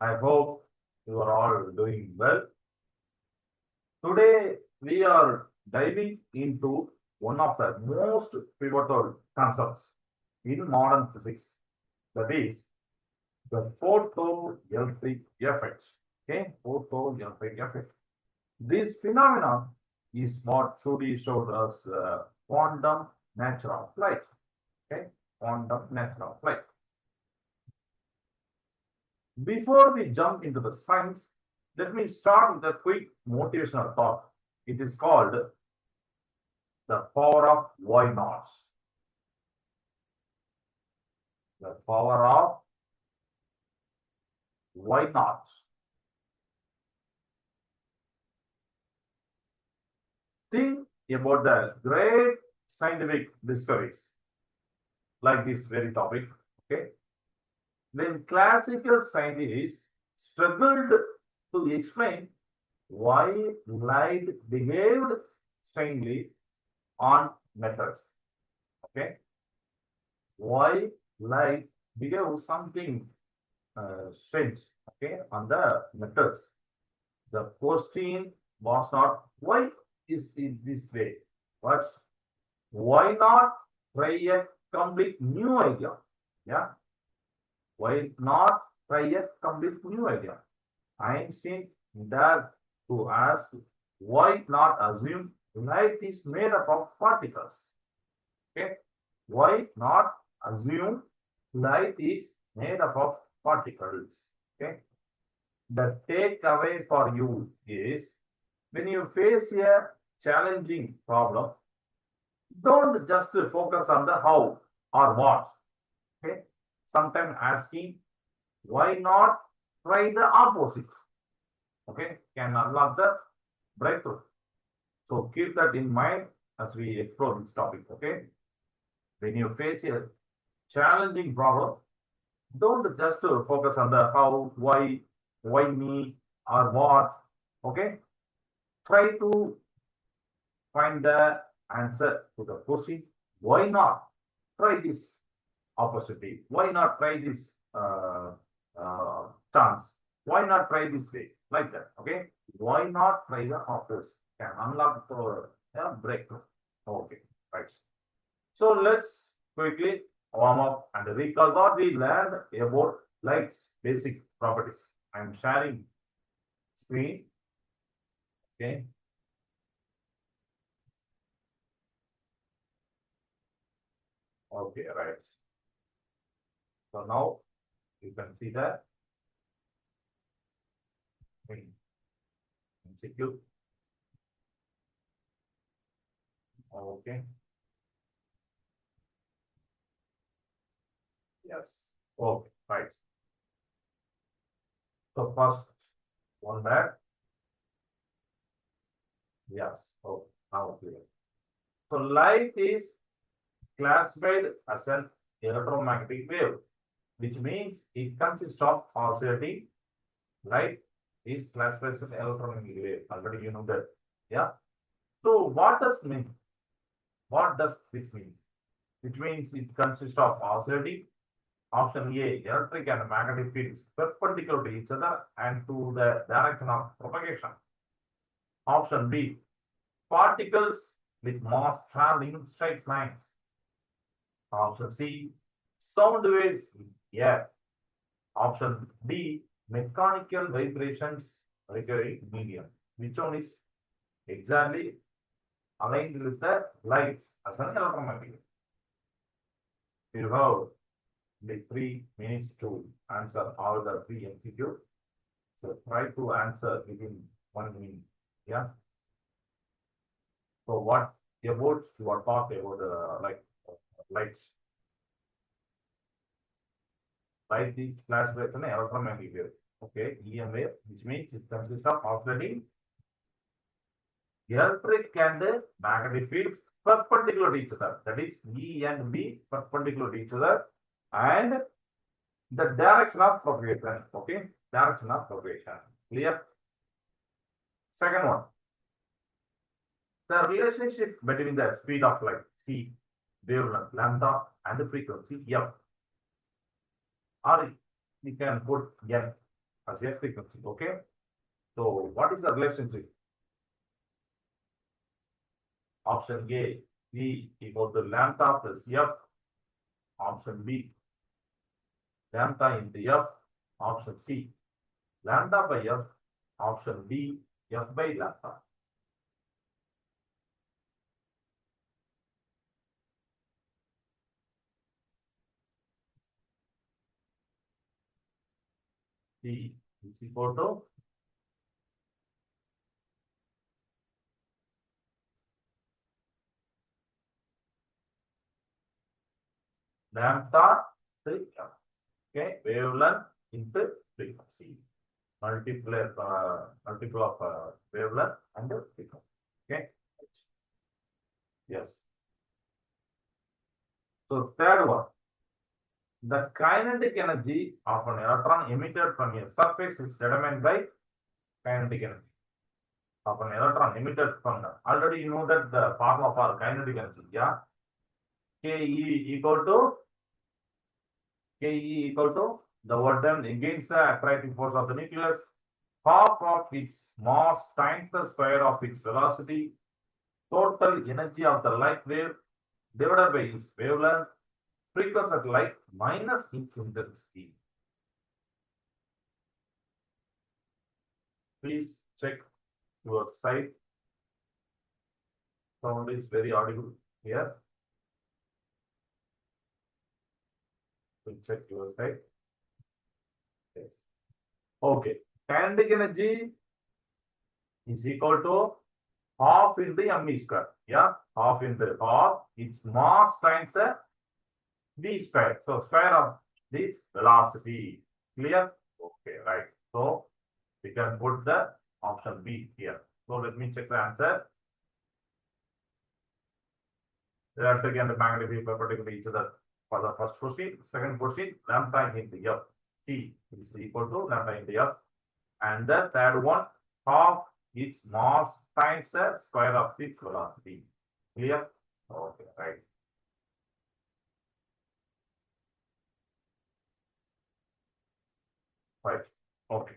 I hope you are all doing well. Today, we are diving into one of the most pivotal concepts in modern physics, that is the photoelectric effect. Okay, photoelectric effect. This phenomenon is what Shruti showed us quantum natural flight. Okay, quantum natural flight. Before we jump into the science, let me start with a quick motivational thought. It is called the power of why nots. The power of why nots. Think about the great scientific discoveries like this very topic. Okay, when classical scientists struggled to explain why light behaved strangely on metals. Okay, why light behaves something strange. Okay, on the metals. The question was not why is it this way, but why not try a complete new idea? Yeah, why not try a complete new idea? Einstein dared to ask why not assume light is made up of particles? Okay, why not assume light is made up of particles? Okay, the takeaway for you is when you face a challenging problem, don't just focus on the how or what. Okay, sometimes asking why not try the opposite. Okay, can unlock the breakthrough. So keep that in mind as we explore this topic. Okay, when you face a challenging problem, don't just focus on the how, why me, or what. Okay, try to find the answer to the question. Why not try this opportunity? Why not try this chance? Why not try this way? Like that. Okay. Why not try the opposite? Can unlock the breakthrough. Okay. Right. So let's quickly warm up and recall what we learned about light's basic properties. I'm sharing screen. Okay. Okay. Right. So now you can see that screen. Execute. Okay. Yes. Okay. Right. So first one back. Yes. Okay. Now clear. So light is classified as an electromagnetic wave, which means it consists of oscillating. Light is classified as an electromagnetic wave. Already you know that. Yeah. So what does mean? What does this mean? Which means it consists of oscillating. Option A, electric and magnetic fields perpendicular to each other and to the direction of propagation. Option B, particles with mass traveling in straight lines. Option C, sound waves in air. Option D, mechanical vibrations requiring medium. Which one is exactly aligned with the lights as an electromagnetic? You have the 3 minutes to answer all the three MCQ. So try to answer within 1 minute. Yeah. So what about your thought about like lights? Light is classified as an electromagnetic wave. Okay, EM wave, which means it consists of oscillating electric and magnetic fields perpendicular to each other. That is E and B perpendicular to each other, and the direction of propagation. Okay, direction of propagation. Clear? Second one, the relationship between the speed of light c, wavelength lambda, and the frequency f, or we can put f as a frequency. Okay. So what is the relationship? Option A, V equal to lambda plus F. Option B, lambda into F. Option C, lambda by F. Option D, F by lambda. D is equal to lambda to F. Okay, wavelength into frequency. Multiple of wavelength and frequency. Okay. Yes. So third one, the kinetic energy of an electron emitted from a surface is determined by kinetic energy of an electron emitted from the. Already you know that the formula for kinetic energy, yeah. Ke equal to the work done against the attractive force of the nucleus, half of its mass times the square of its velocity, total energy of the light wave divided by its wavelength, frequency of light minus its intensity. Please check your side. Sound is very audible here. Please check your side. Yes. Okay. Kinetic energy is equal to half into m square. Yeah, half into half its mass times v square. So square of this velocity. Clear? Okay, right. So we can put the option B here. So let me check the answer. The electric and the magnetic field perpendicular to each other for the first question. Second question, lambda into F. C is equal to lambda into F. And the third one, half its mass times the square of its velocity. Clear? Okay, right. Right. Okay.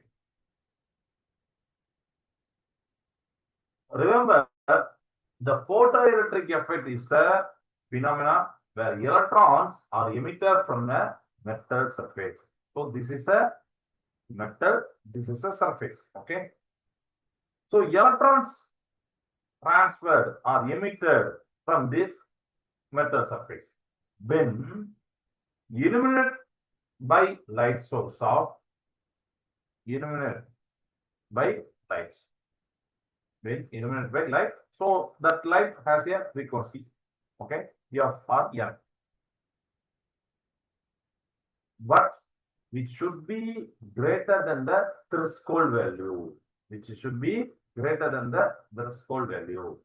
Remember, the photoelectric effect is the phenomena where electrons are emitted from a metal surface. So this is a metal, this is a surface. Okay. So electrons transferred or emitted from this metal surface when illuminated by light source of illuminated by lights. When illuminated by light, so that light has a frequency. Okay, F or N, but which should be greater than the threshold value. Which should be greater than the threshold value.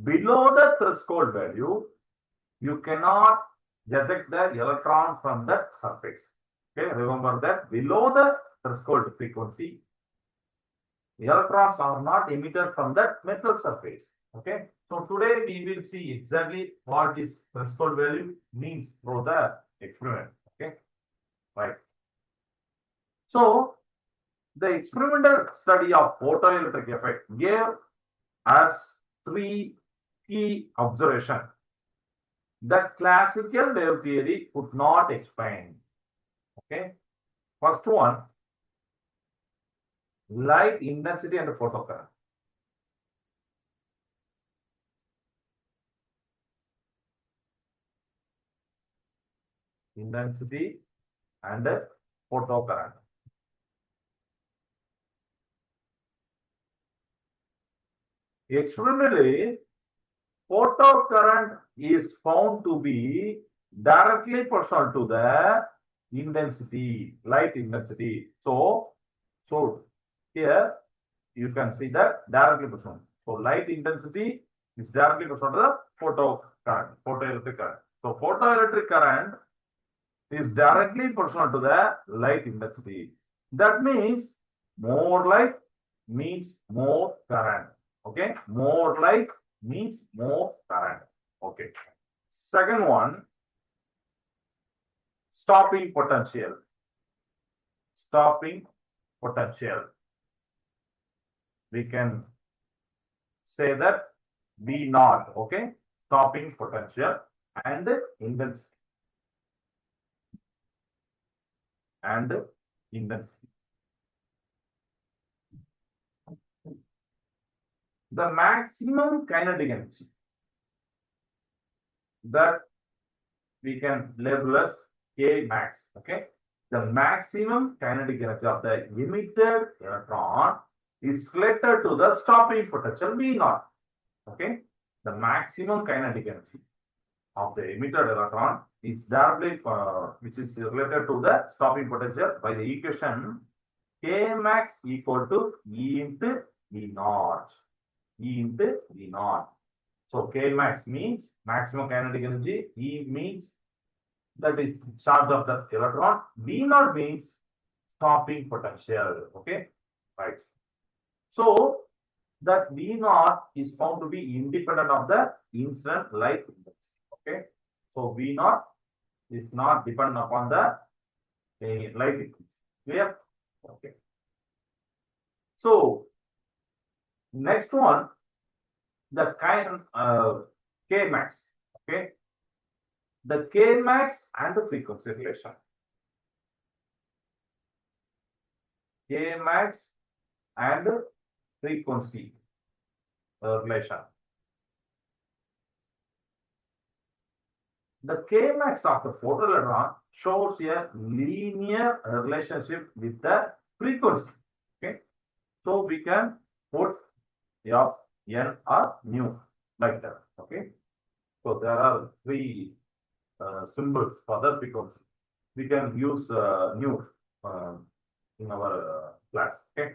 Below the threshold value, you cannot eject the electron from that surface. Okay, remember that below the threshold frequency, electrons are not emitted from that metal surface. Okay, so today we will see exactly what this threshold value means through the experiment. Okay, right. So the experimental study of photoelectric effect gave us three key observations that classical wave theory could not explain. Okay, first one, light intensity and photocurrent. Intensity and photocurrent. Experimentally, photocurrent is found to be directly proportional to the intensity, light intensity. So here you can see that directly proportional. So light intensity is directly proportional to the photocurrent, photoelectric current. So photoelectric current is directly proportional to the light intensity. That means more light means more current. Okay, more light means more current. Okay. Second one, stopping potential. Stopping potential. We can say that V naught, okay, stopping potential and intensity and intensity. The maximum kinetic energy that we can label as K max, okay. The maximum kinetic energy of the emitted electron is related to the stopping potential V naught, okay. The maximum kinetic energy of the emitted electron is directly which is related to the stopping potential by the equation K max equal to E into V naught. E into V naught. So K max means maximum kinetic energy. E means that is charge of the electron. V naught means stopping potential. Okay, right. So that V naught is found to be independent of the incident light index. Okay, so V naught is not dependent upon the light index. Clear? Okay. So next one, the K max. Okay, the K max and the frequency relation. K max and frequency relation. The K max of the photoelectron shows a linear relationship with the frequency. Okay, so we can put F n or nu like that. Okay, so there are three symbols for the frequency. We can use nu in our class. Okay,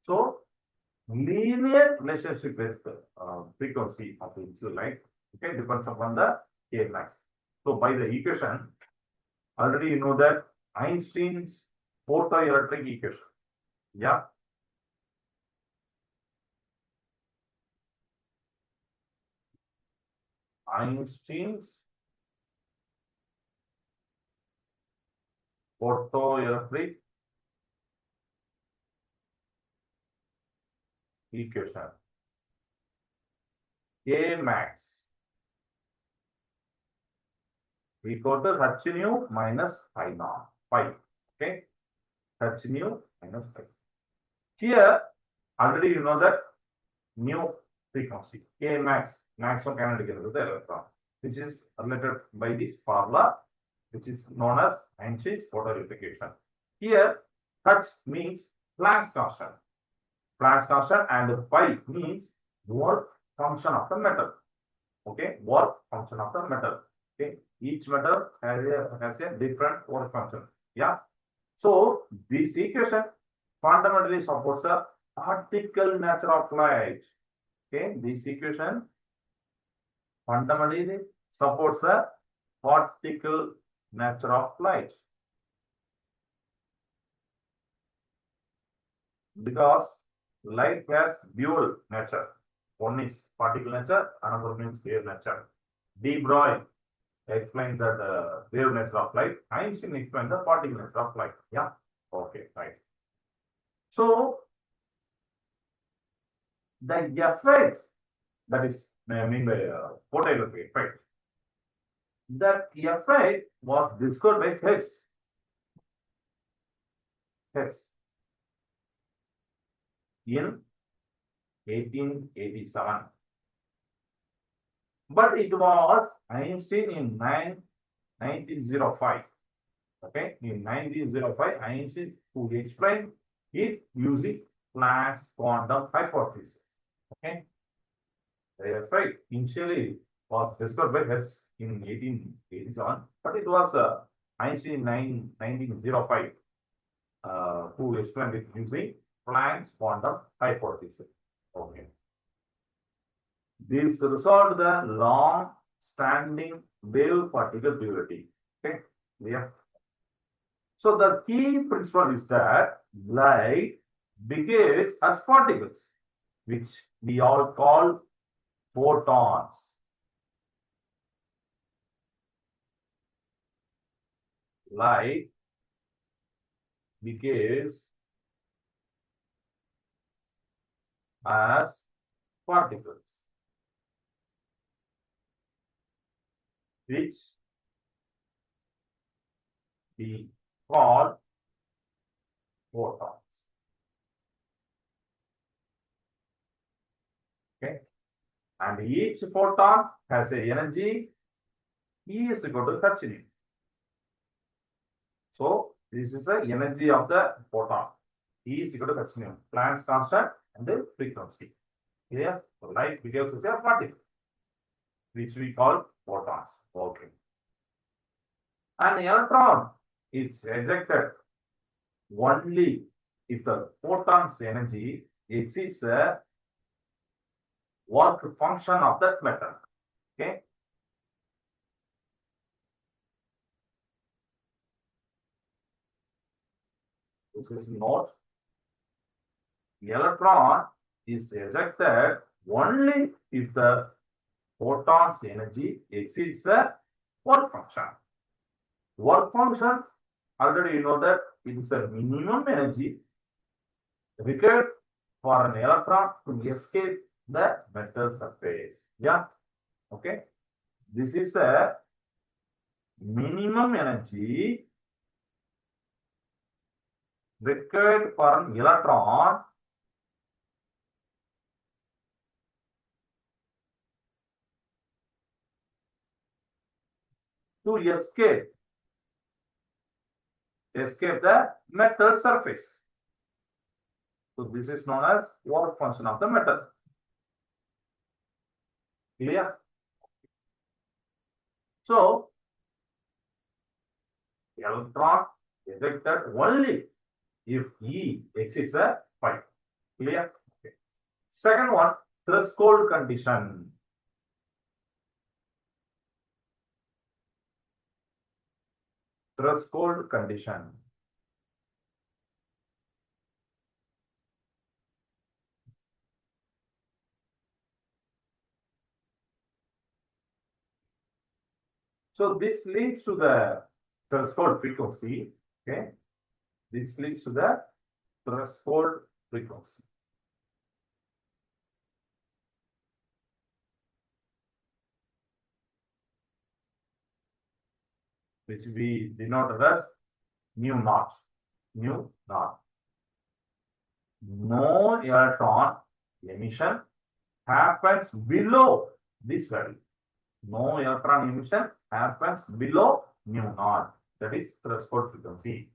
so linear relationship with frequency of the initial light, okay, depends upon the K max. So by the equation, already you know that Einstein's photoelectric equation. Yeah. Einstein's photoelectric equation. K max equal to h nu minus phi naught. Phi. Okay. H nu minus phi. Here, already you know that mu frequency, K max, maximum kinetic energy of the electron, which is related by this formula, which is known as Einstein's photoelectric equation. Here, H means Planck's constant. Planck's constant and phi means work function of the metal. Okay, work function of the metal. Okay, each metal has a different work function. Yeah. So this equation fundamentally supports a particle nature of light. Okay, this equation fundamentally supports a particle nature of light because light has dual nature. One is particle nature, another means wave nature. De Broglie explained that wave nature of light. Einstein explained the particle nature of light. Yeah. Okay, right. So the effect that is mean by photoelectric effect. That effect was discovered by Hertz. In 1887. But it was Einstein in 1905. Okay, in 1905, Einstein who explained it using Planck's quantum hypothesis. Okay, the effect initially was discovered by Hertz in 1887, but it was Einstein in 1905 who explained it using Planck's quantum hypothesis. Okay. This resolved the long-standing wave particle duality. Okay, yeah. So the key principle is that light behaves as particles, which we all call photons. Light behaves as particles, which we call photons. Okay, and each photon has a energy E is equal to h nu. So this is the energy of the photon. E is equal to h nu. Planck's constant and the frequency. Here, light behaves as a particle, which we call photons. Okay. An electron is ejected only if the photon's energy exceeds the work function of that metal. Okay. This is note. The electron is ejected only if the photon's energy exceeds the work function. Work function, already you know that it is the minimum energy required for an electron to escape the metal surface. Yeah, okay. This is the minimum energy required for an electron to escape the metal surface. So this is known as work function of the metal. Clear? So electron ejected only if E exceeds a pi. Clear? Okay. Second one, threshold condition. Threshold condition. So this leads to the threshold frequency. Okay. This leads to the threshold frequency. Which we denoted as mu naught. Mu naught. No electron emission happens below this value. No electron emission happens below mu naught. That is threshold frequency.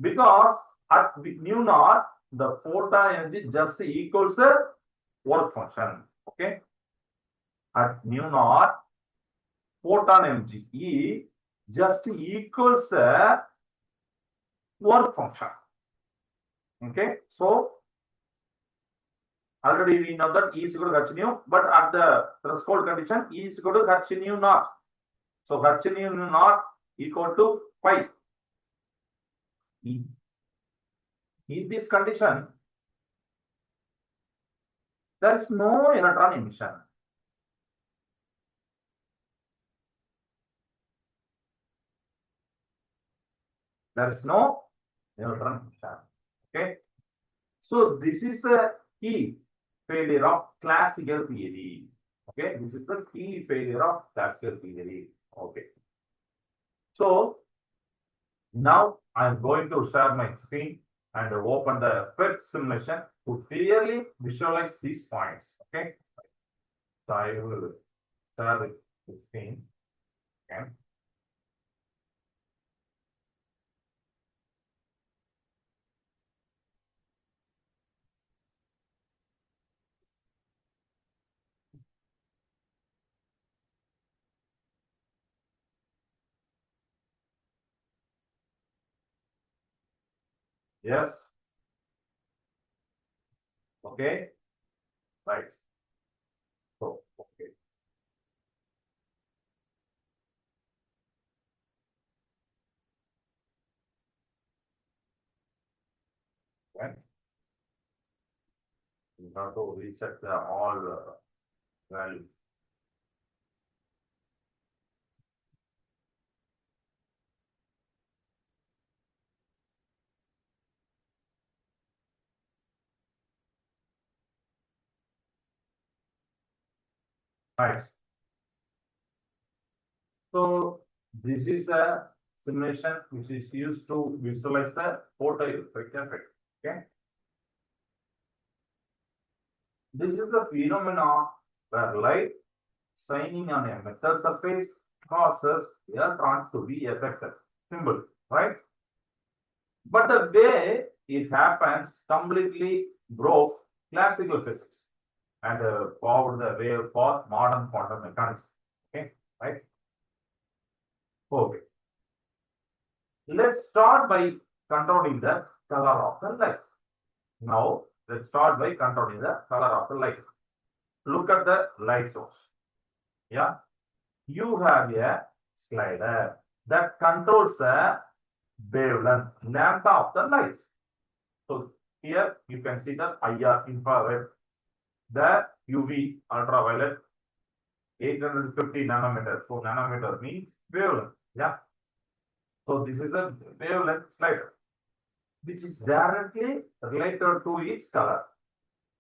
Because at mu naught, the photon energy just equals the work function. Okay. At mu naught, photon energy E just equals the work function. Okay. So already we know that E is equal to h nu, but at the threshold condition, E is equal to h nu naught. So h nu naught equal to pi. In this condition, there is no electron emission. There is no electron emission. Okay. So this is the key failure of classical theory. Okay. This is the key failure of classical theory. Okay. So now I am going to share my screen and open the PET simulation to clearly visualize these points. Okay. So I will share the screen. Okay. Yes. Okay. Right. So, okay. Right. You have to reset the all values. Right. So this is a simulation which is used to visualize the photoelectric effect. Okay. This is the phenomena where light shining on a metal surface causes electrons to be affected. Simple, right? But the way it happens completely broke classical physics and forward the way for modern quantum mechanics. Okay, right? Okay. Let's start by controlling the color of the light. Now, let's start by controlling the color of the light. Look at the light source. Yeah, you have a slider that controls the wavelength lambda of the light. So here you can see the IR infrared, the UV ultraviolet 850 nanometers. So nanometer means wavelength. Yeah. So this is a wavelength slider, which is directly related to its color.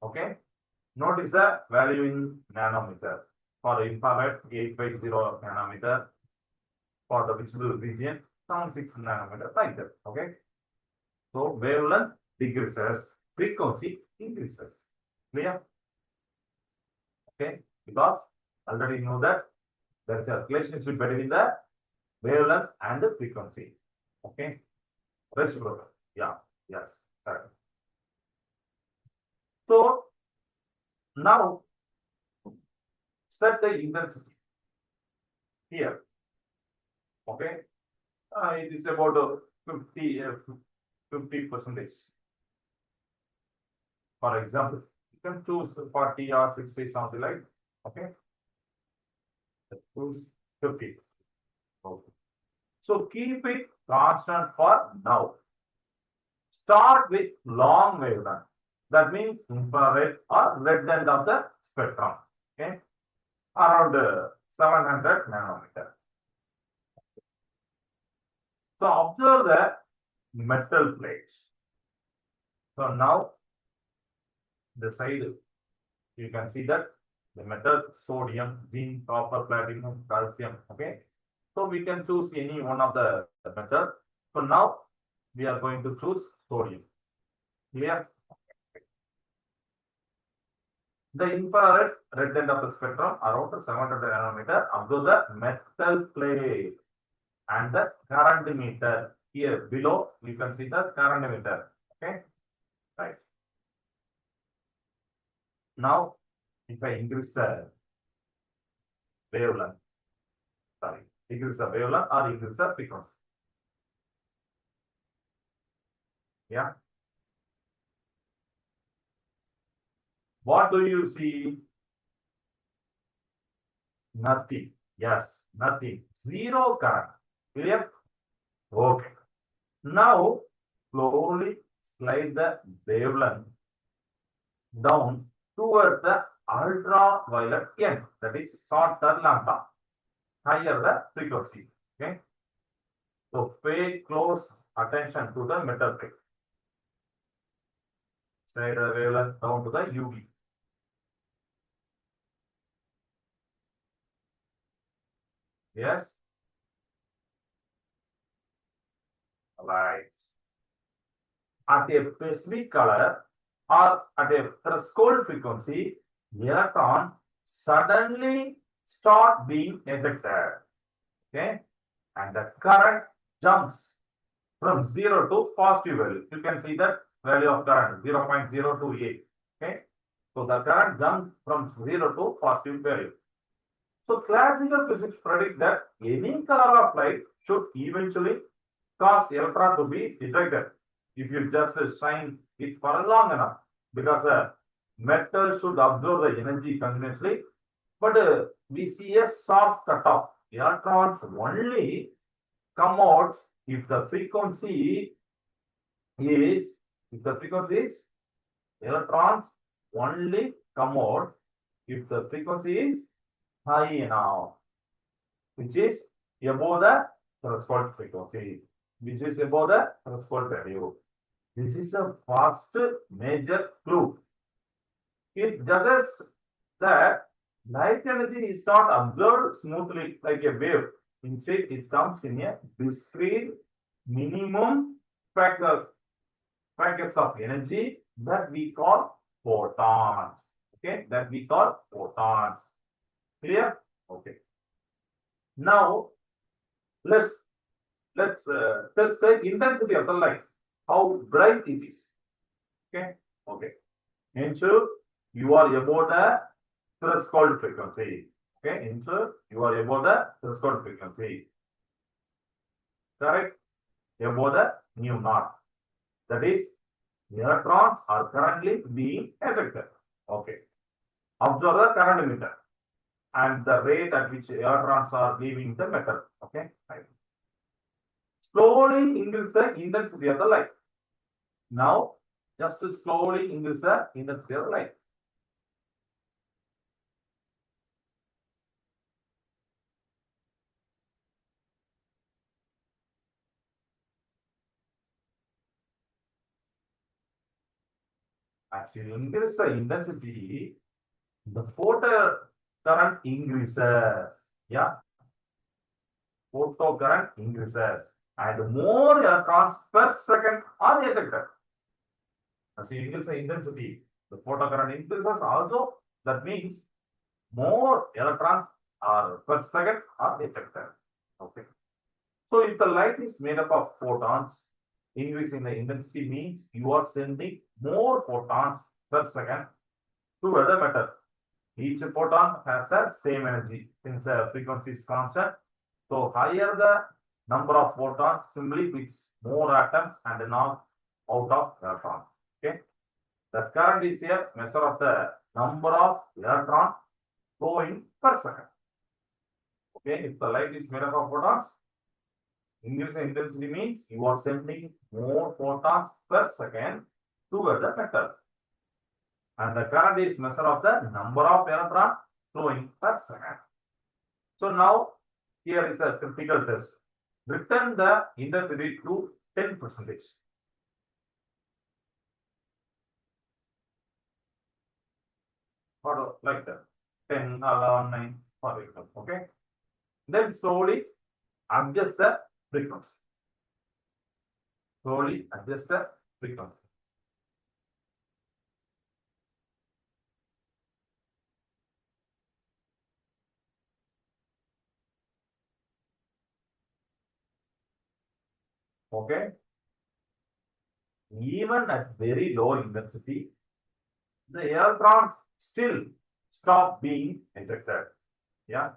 Okay. Notice the value in nanometer. For infrared, 850 nanometer. For the visible region, 76 nanometer, like that. Okay. So wavelength decreases, frequency increases. Clear? Okay. Because already know that there is a relationship between the wavelength and the frequency. Okay. Reciprocal. Yeah. Yes. Correct. So now set the intensity here. Okay. It is about 50 percentage. For example, you can choose 40 or 60, something like. Okay. Choose 50. Okay. So keep it constant for now. Start with long wavelength. That means infrared or red end of the spectrum. Okay. Around 700 nanometer. So observe the metal plates. So now the side you can see that the metal sodium, zinc, copper, platinum, calcium. Okay. So we can choose any one of the metal. So now we are going to choose sodium. Clear? The infrared red end of the spectrum around 700 nanometer. Observe the metal plate and the current meter. Here below you can see the current meter. Okay, right. Now if I increase the wavelength, sorry, increase the wavelength or increase the frequency. Yeah. What do you see? Nothing. Yes, nothing. Zero current. Clear? Okay. Now slowly slide the wavelength down towards the ultraviolet end, that is shorter lambda, higher the frequency. Okay. So pay close attention to the metal plate. Slide the wavelength down to the UV. Yes. Right. At a specific color or at a threshold frequency, electron suddenly start being ejected. Okay. And the current jumps from 0 to positive value. You can see that value of current 0.028. Okay. So the current jumps from 0 to positive value. So classical physics predict that any color of light should eventually cause electron to be ejected if you just shine it for long enough, because metal should absorb the energy continuously. But we see a soft cutoff. Electrons only come out if the frequency is, electrons only come out if the frequency is high enough, which is above the threshold frequency, which is above the threshold value. This is the first major clue. It suggests that Light energy is not observed smoothly like a wave. Instead, it comes in a discrete minimum factor, packets of energy that we call photons. Okay, that we call photons. Clear? Okay. Now let's test the intensity of the light. How bright it is. Okay. Okay. Ensure you are above the threshold frequency. Okay. Ensure you are above the threshold frequency. Correct? Above the mu naught. That is, electrons are currently being ejected. Okay. Observe the current emitter and the rate at which electrons are leaving the metal. Okay. Right. Slowly increase the intensity of the light. Now, just to slowly increase the intensity of the light. As you increase the intensity, the photo current increases. Yeah, photo current increases, and more electrons per second are ejected. As you increase the intensity, the photo current increases also. That means more electrons are per second are ejected. Okay. So if the light is made up of photons, increasing the intensity means you are sending more photons per second to the metal. Each photon has the same energy since the frequency is constant. So higher the number of photons simply fits more atoms and not out of electrons. Okay. The current is a measure of the number of electrons flowing per second. Okay. If the light is made up of photons, increase in intensity means you are sending more photons per second toward the metal. And the current is measure of the number of electrons flowing per second. So now here is a critical test. Return the intensity to 10%. Or like that. 10, 11, 9, for example. Okay. Then slowly adjust the frequency. Slowly adjust the frequency. Okay. Even at very low intensity, the electrons still stop being ejected. Yeah.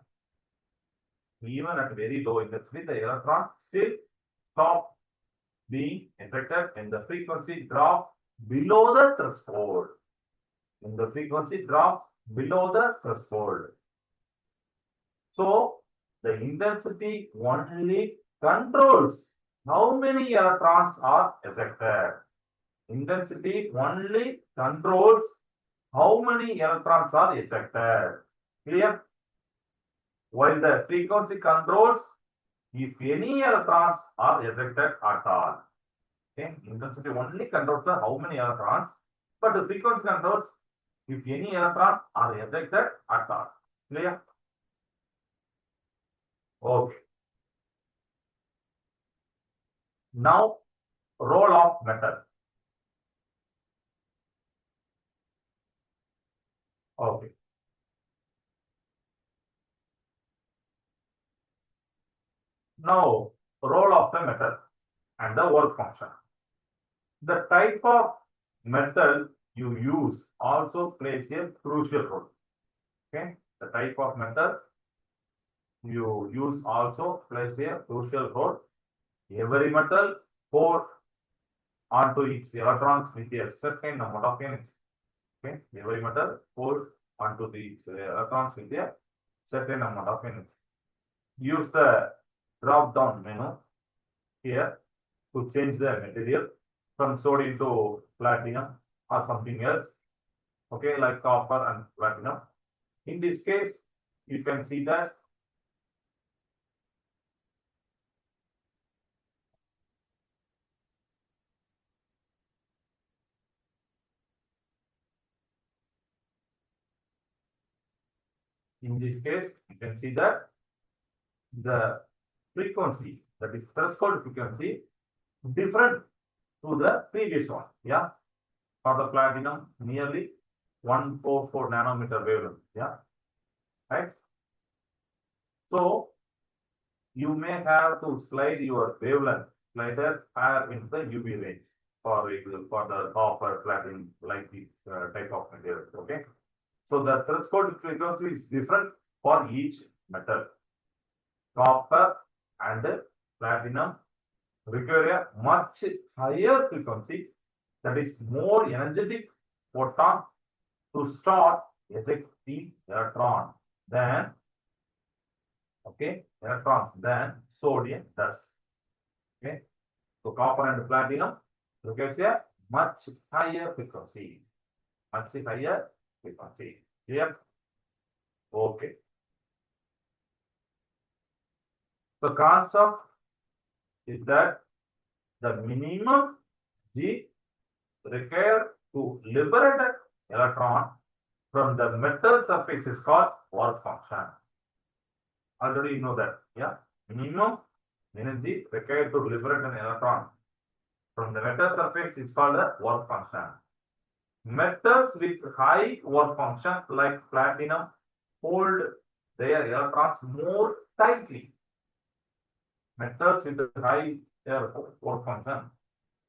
Even at very low intensity, the electrons still stop being ejected and the frequency drops below the threshold. And the frequency drops below the threshold. So the intensity only controls how many electrons are ejected. Intensity only controls how many electrons are ejected. Clear? While the frequency controls if any electrons are ejected at all. Okay? Intensity only controls the how many electrons, but the frequency controls if any electrons are ejected at all. Clear? Okay. Now, role of metal. Okay. Now, role of the metal and the work function. The type of metal you use also plays a crucial role. Okay. The type of metal you use also plays a crucial role. Every metal holds onto its electrons with a certain number of energy. Okay. Every metal holds onto its electrons with a certain amount of energy. Use the drop down menu here to change the material from sodium to platinum or something else. Okay, like copper and platinum. In this case, you can see that In this case, you can see that the frequency, that is threshold frequency, different to the previous one. Yeah, for the platinum, nearly 144 nanometer wavelength. Yeah, right. So you may have to slide your wavelength slider higher into the UV range for the copper, platinum, like this type of material. Okay. So the threshold frequency is different for each metal. Copper and platinum require a much higher frequency, that is more energetic photon to start ejecting electron than electrons than sodium does. Okay, so copper and platinum requires a much higher frequency, much higher frequency. Clear? Okay. The concept is that the minimum G required to liberate an electron from the metal surface is called work function. Already you know that, yeah? Minimum energy required to liberate an electron from the metal surface is called a work function. Metals with high work function like platinum hold their electrons more tightly. Metals with high work function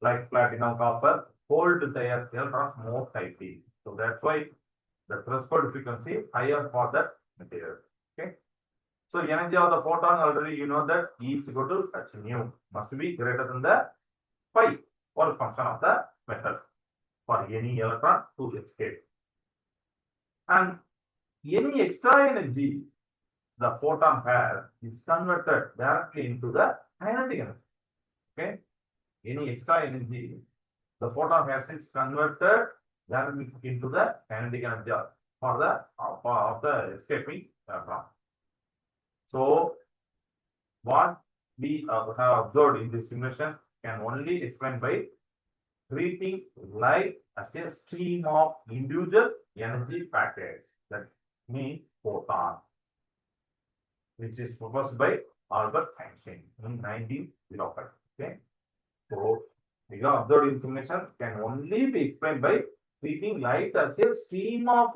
like platinum, copper hold their electrons more tightly. So that's why the threshold frequency higher for that material. Okay. So energy of the photon, already you know that E is equal to h nu, must be greater than the phi work function of the metal for any electron to escape. And any extra energy the photon has is converted directly into the kinetic energy. Okay. Any extra energy the photon has is converted directly into the kinetic energy for the escaping electron. So what we have observed in this simulation can only explain by treating light as a stream of individual energy packets. That means photon, which is proposed by Albert Einstein in 1905. Okay. So we have observed in simulation can only be explained by treating light as a stream of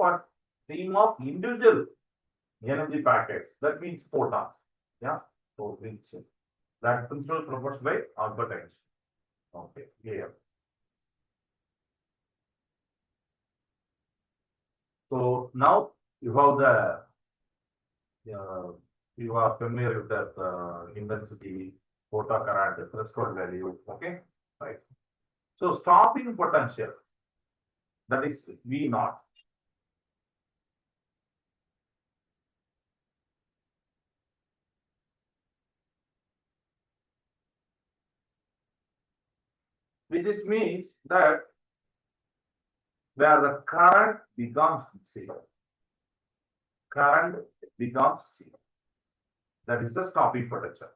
individual energy packets. That means photons. Yeah. So which that principle proposed by Albert Einstein. Okay. Yeah. So now you have you are familiar with that intensity, photocurrent, threshold value. Okay. Right. So stopping potential, that is V naught. Which is means that where the current becomes zero. Current becomes zero. That is the stopping potential.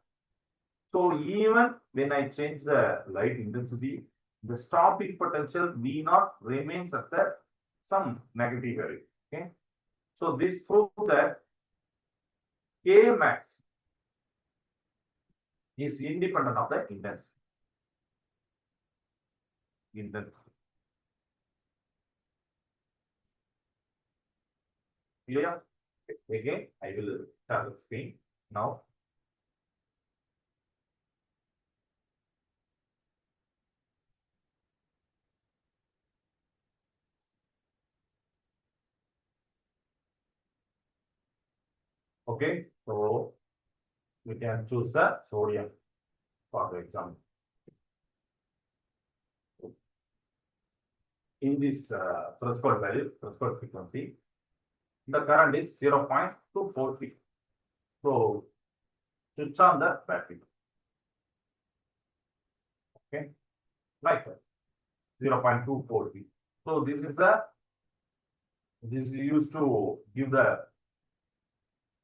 So even when I change the light intensity, the stopping potential V naught remains at the some negative value. Okay. So this proves that K max is independent of the intensity. Clear? Again, I will start the screen now. Okay, so we can choose the sodium for the example. In this threshold value, threshold frequency, the current is 0.243. So switch on the battery. Okay, like that, 0.243. So this is used to give the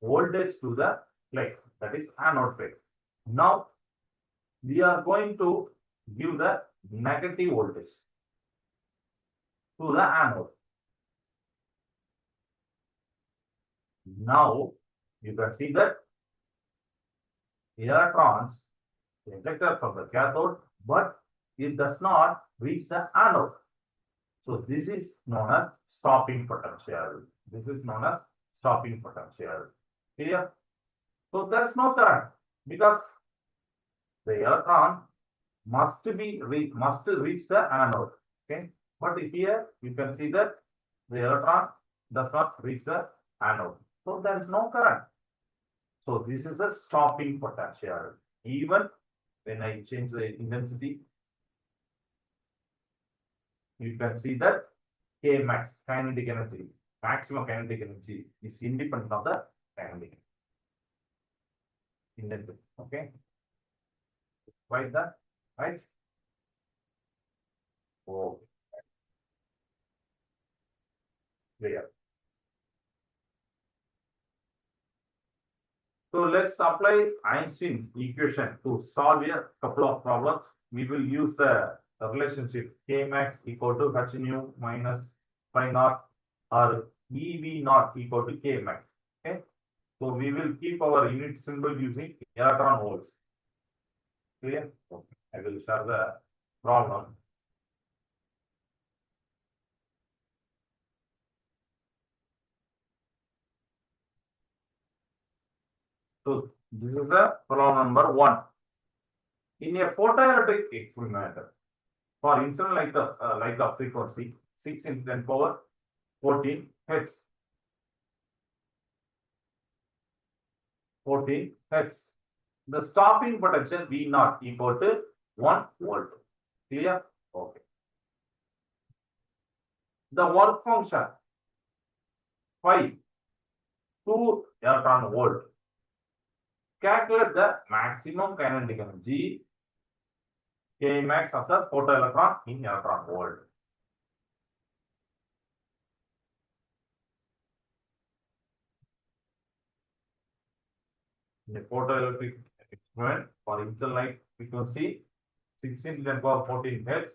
voltage to the plate, that is anode plate. Now we are going to give the negative voltage to the anode. Now you can see that electrons ejected from the cathode, but it does not reach the anode. So this is known as stopping potential. This is known as stopping potential. Clear? So there is no current because the electron must reach the anode. Okay, but here you can see that the electron does not reach the anode, so there is no current. So this is a stopping potential. Even when I change the intensity, you can see that K max kinetic energy, maximum kinetic energy is independent of the kinetic intensity. Okay, right that, right? Oh, clear. So let's apply Einstein equation to solve a couple of problems. We will use the relationship K max equal to H nu minus phi naught or EV naught equal to K max. Okay. So we will keep our unit symbol using electron volts. Clear? Okay. I will share the problem. So this is the problem number 1. In a photoelectric experiment, for instance, like the frequency 6 into 10 power 14 hertz. 14 hertz. The stopping potential V naught equal to 1 volt. Clear? Okay. The work function phi 2 electron volt. Calculate the maximum kinetic energy K max of the photoelectron in electron volt. In a photoelectric experiment for initial light frequency 16 to the power 14 hertz,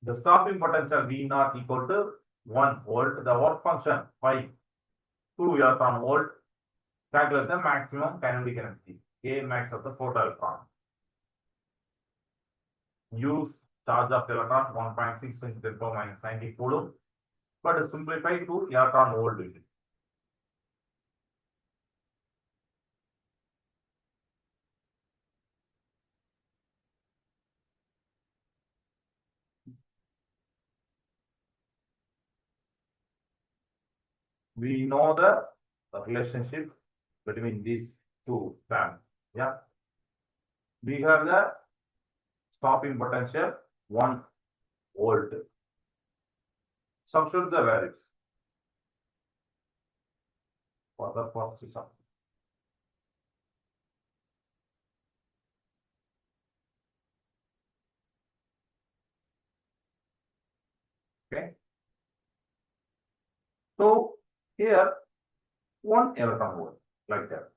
the stopping potential V naught equal to 1 volt. The work function phi 2 electron volt. Calculate the maximum kinetic energy K max of the photoelectron. Use charge of electron 1.6 into 10 power minus 90 coulomb, but simplify to electron volt unit. We know the relationship between these two terms. Yeah, we have the stopping potential 1 volt. Substitute the values for the process of. Okay. So here 1 electron volt like that.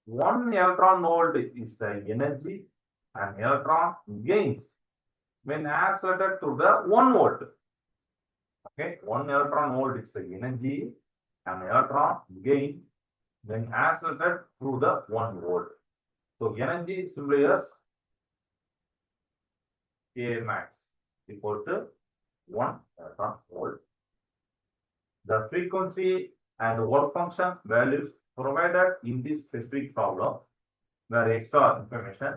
1 electron volt is the energy an electron gains when accelerated to the 1 volt. Okay, 1 electron volt is the energy an electron gains when accelerated through the 1 volt. So energy simply as K max equal to 1 electron volt. The frequency and work function values provided in this specific problem where extra information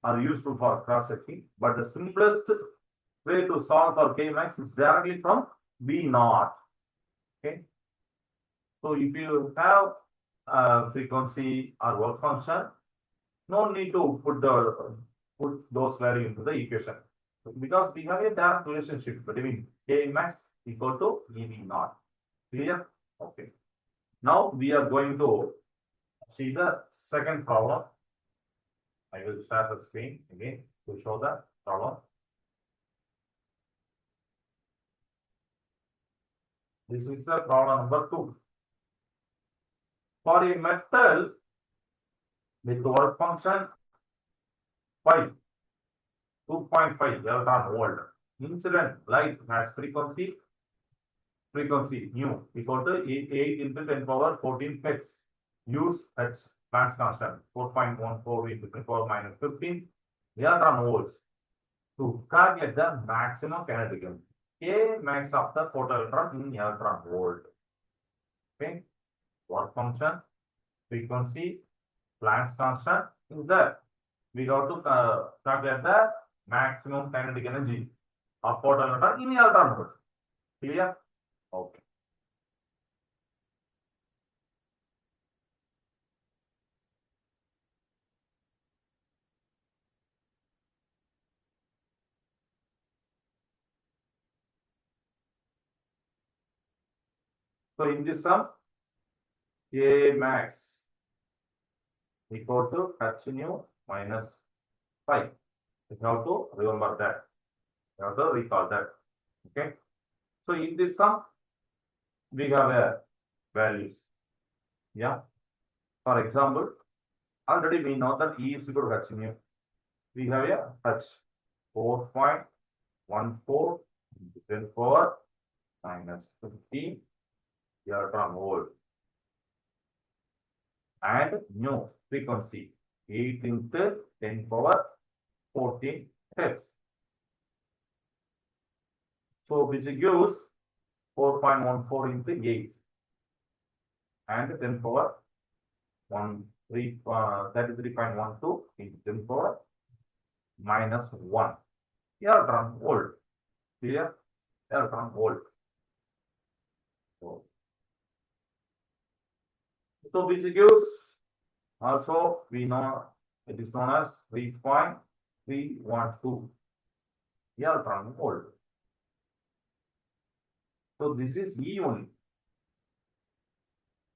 are useful for cross-checking, but the simplest way to solve for K max is directly from V naught. Okay. So if you have frequency or work function, no need to put those values into the equation because we have a direct relationship between K max equal to EV naught. Clear? Okay. Now we are going to see the second problem. I will start the screen again to show the problem. This is the problem number 2. For a metal with work function phi 2.5 electron volt, incident light has frequency frequency nu equal to 8 into 10 power 14 hertz. Use hertz Planck's constant 4.14 into 10 power minus 15 electron volts to calculate the maximum kinetic energy. K max of the photoelectron in electron volt. Okay, work function, frequency, Planck's constant is there. We got to calculate the maximum kinetic energy of photoelectron in electron volt. Clear? Okay. So in this sum, A max equal to h nu minus 5. You have to remember that. You have to recall that. Okay. So in this sum, we have values. Yeah. For example, already we know that E is equal to h nu. We have a h 4.14 into 10 power minus 15 electron volt. And nu frequency 8 into 10 power 14 hertz. So which gives 4.14 into 8 and 10 power 33.12 into 10 power minus 1 electron volt. Clear? Electron volt. So which gives also we know it is known as 3.312 electron volt. So this is E only.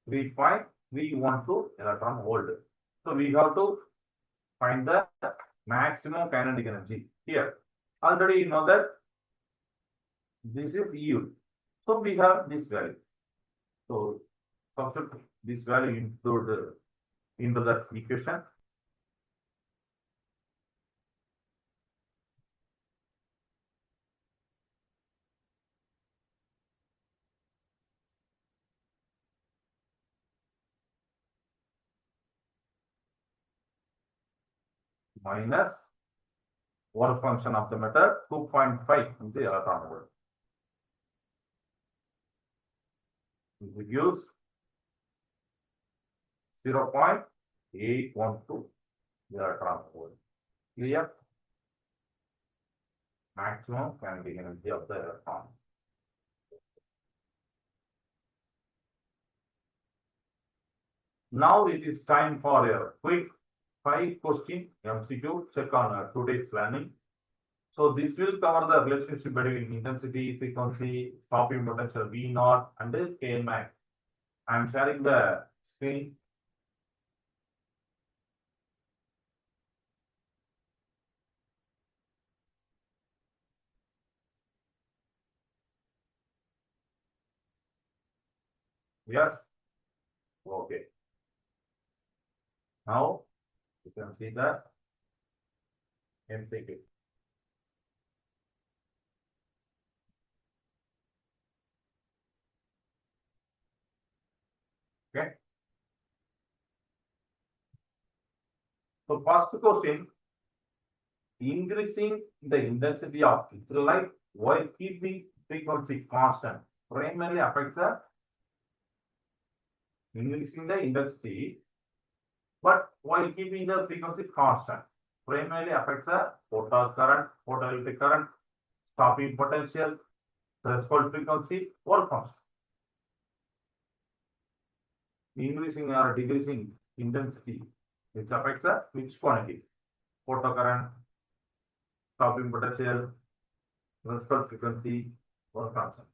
3.312 electron volt. So we have to find the maximum kinetic energy here. Already you know that this is U. So we have this value. So substitute this value into that equation. Minus work function of the method 2.5 into electron volt. It gives 0.812 electron volt. Clear? Maximum kinetic energy of the electron. Now it is time for a quick 5-question MCQ check on today's learning. So this will cover the relationship between intensity, frequency, stopping potential V naught and K max. I am sharing the screen. Yes. Okay. Now you can see the MCQ. Okay. So first question, increasing the intensity of pixel light while keeping frequency constant primarily affects the increasing the intensity, but while keeping the frequency constant primarily affects the photon current, photoelectric current, stopping potential, threshold frequency, or constant. Increasing or decreasing intensity, which affects the which quantity? Photocurrent, stopping potential, threshold frequency, or constant.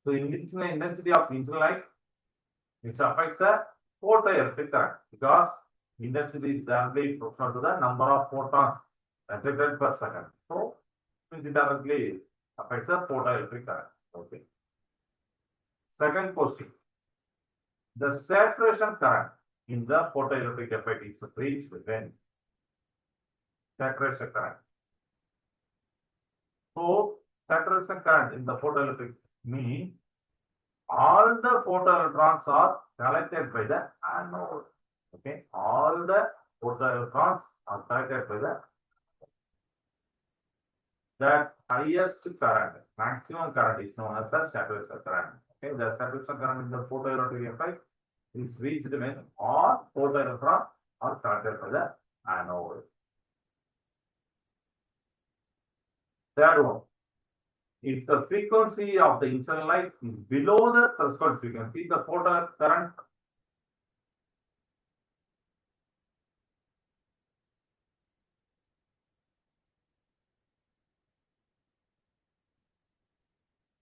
So increasing the intensity of insulin light, which affects the photoelectric current because intensity is directly proportional to the number of photons ejected per second. So it directly Affects the photoelectric current. Okay. Second question. The saturation current in the photoelectric effect is reached when saturation current. So saturation current in the photoelectric means all the photoelectrons are collected by the anode. Okay, all the photoelectrons are collected by the that highest current, maximum current is known as the saturation current. Okay, the saturation current in the photoelectric effect is reached when all photoelectrons are collected by the anode. Third one, if the frequency of the incident light is below the threshold frequency, the photon current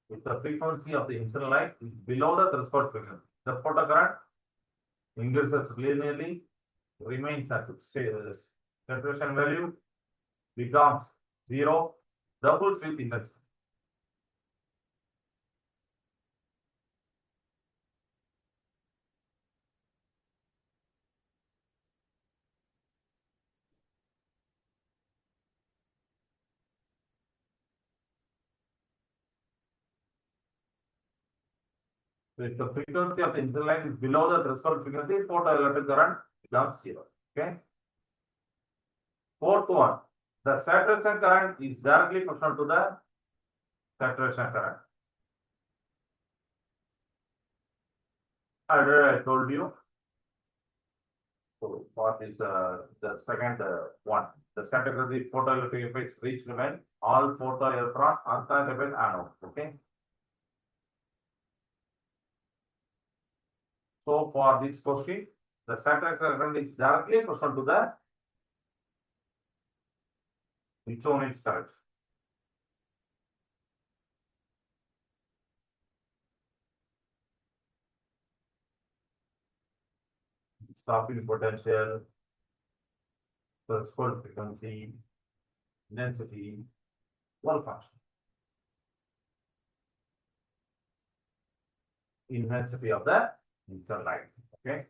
if the frequency of the incident light is below the threshold frequency, the photon current increases linearly, remains at saturation value, becomes zero, doubles with intensity. So if the frequency of the incident light is below the threshold frequency, photoelectric current becomes zero. Okay. Fourth one, the saturation current is directly proportional to the saturation current. I told you. So what is the second one? The saturation photoelectric effects reach when all photoelectrons are connected anode. Okay. So for this question, the saturation current is directly proportional to the its own its current. Stopping potential, threshold frequency, density, one function. Intensity of the incident light. Okay.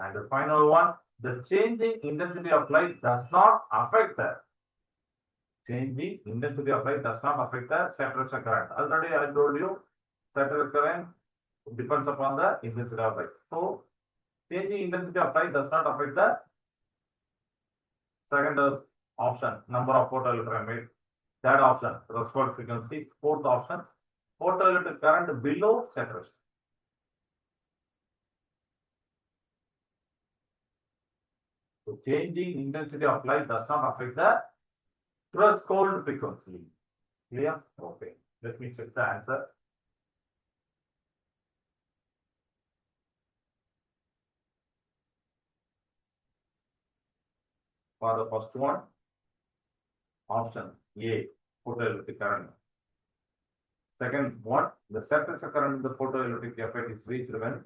And the final one, the changing intensity of light does not affect the changing intensity of light does not affect the saturation current. Already I told you saturation current depends upon the intensity of light. So changing intensity of light does not affect the second option, number of photoelectron made. Third option, threshold frequency. Fourth option, photoelectric current below saturation. So changing intensity of light does not affect the threshold frequency. Clear? Okay. Let me check the answer. For the first one, option A, photoelectric current. Second one, the saturation current in the photoelectric effect is reached when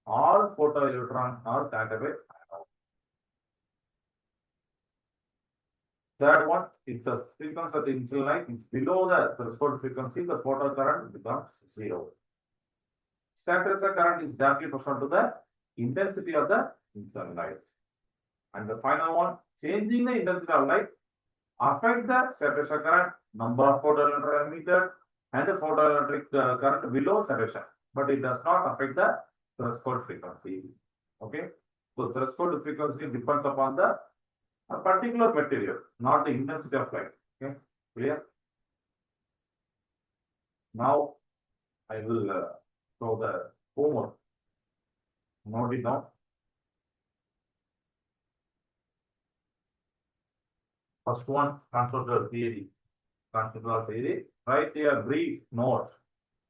all photoelectrons are connected with anode. Third one, if the frequency of the incident light is below the threshold frequency, the photon current becomes zero. Saturation current is directly proportional to the intensity of the incident light. And the final one, changing the intensity of light affect the saturation current, number of photoelectron emitted, and the photoelectric current below saturation, but it does not affect the threshold frequency. Okay, so threshold frequency depends upon the particular material, not the intensity of light. Okay, clear? Now I will show the homework. Note it down. First one, conceptual theory. Conceptual theory. Write a brief note,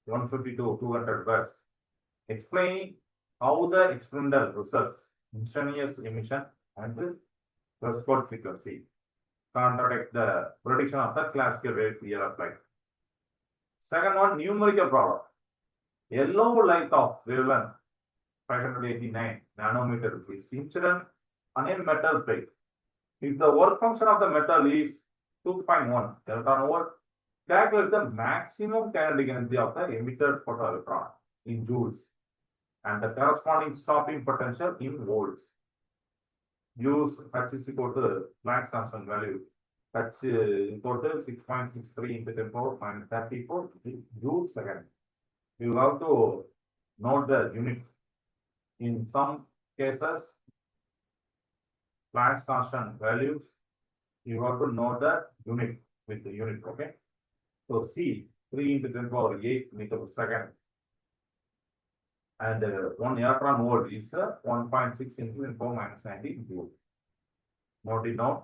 150 to 200 words, explaining how the experimental results, instantaneous emission and the threshold frequency, contradict the prediction of the classical wave theory of light. Second one, numerical problem. Yellow light of wavelength 589 nanometer is incident on a metal plate. If the work function of the metal is 2.1 electron volt, Calculate the maximum kinetic energy of the emitted photoelectron in joules and the corresponding stopping potential in volts. Use H is equal to Planck's constant value. H equal to 6.63 into 10 power minus 34 joules second. You have to note the unit. In some cases, Planck's constant values, you have to note the unit with the unit, okay? So C, 3 into 10 power 8 meter per second. And 1 electron volt is 1.6 into 10 power minus 90 joule. Note it down.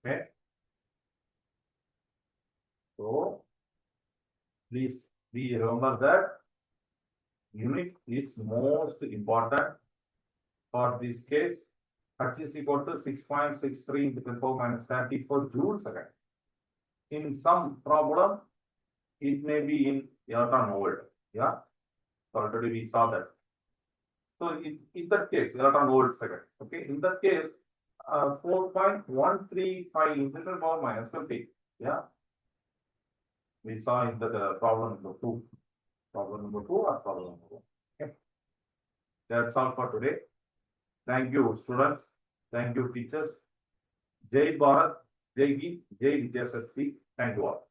Okay. So please remember that unit is most important for this case. H is equal to 6.63 into 10 power minus 34 joules second. In some problem, it may be in electron volt. Yeah. So already we saw that. So in that case, electron volt second. Okay. In that case, 4.135 into 10 power minus 50. Yeah. We saw in the problem number 2. Problem number 2 or problem number 1. Okay. That's all for today. Thank you, students. Thank you, teachers. Jai Bharat, Jai Hind, Jai Vidya Shakti. Thank you all.